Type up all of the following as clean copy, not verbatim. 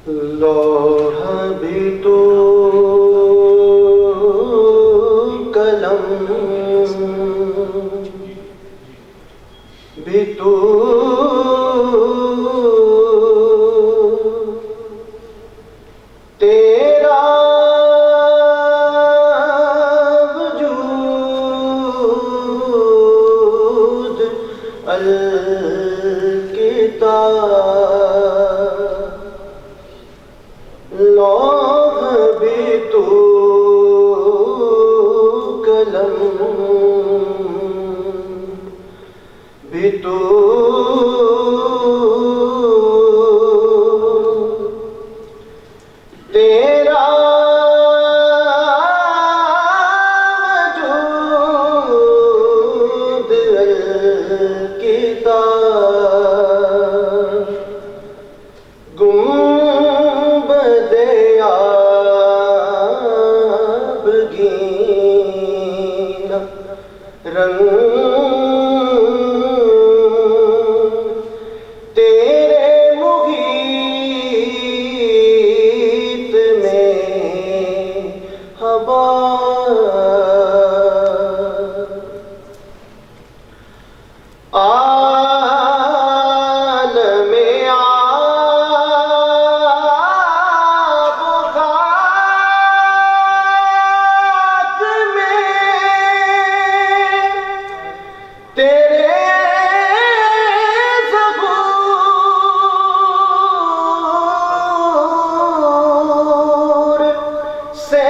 लौह भी तू कलम भी तू तेरा वजूद अल किताब लौह भी तू कलम भी तू तेरा वजूद अल किताब गुंबद आबगीन रंग तेरे मुगीत में हवा आलमे आब खाक में तेरे ज़हूर से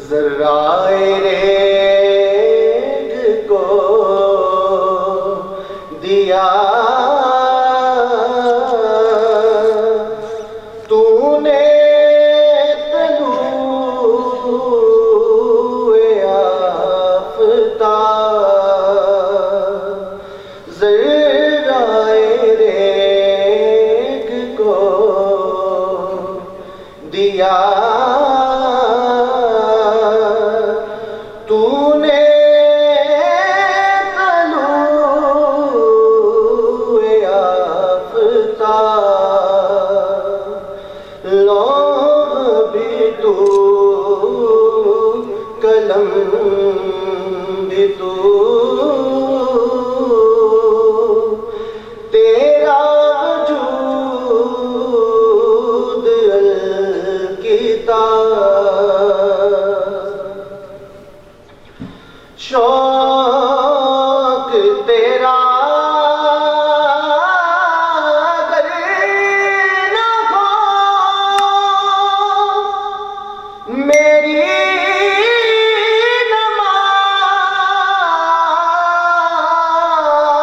ज़र्राए रेग को दिया तूने तलूए आफ़ताब ज़र्राए रेग को दिया तूने तलूए आफ़ताब लौह भी तू कलम भी तू तेरा वजूद अल किताब शौक तेरा अगर न हो मेरी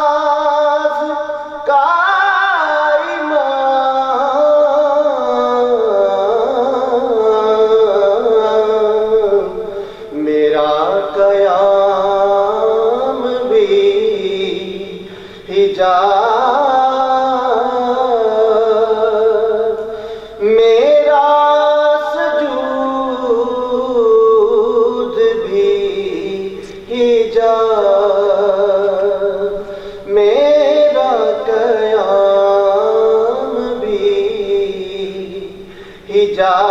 नमाज का ईमान मेरा कयाम भी हिजाब मेरा सजूद भी हिजाब मेरा कयाम भी हिजाब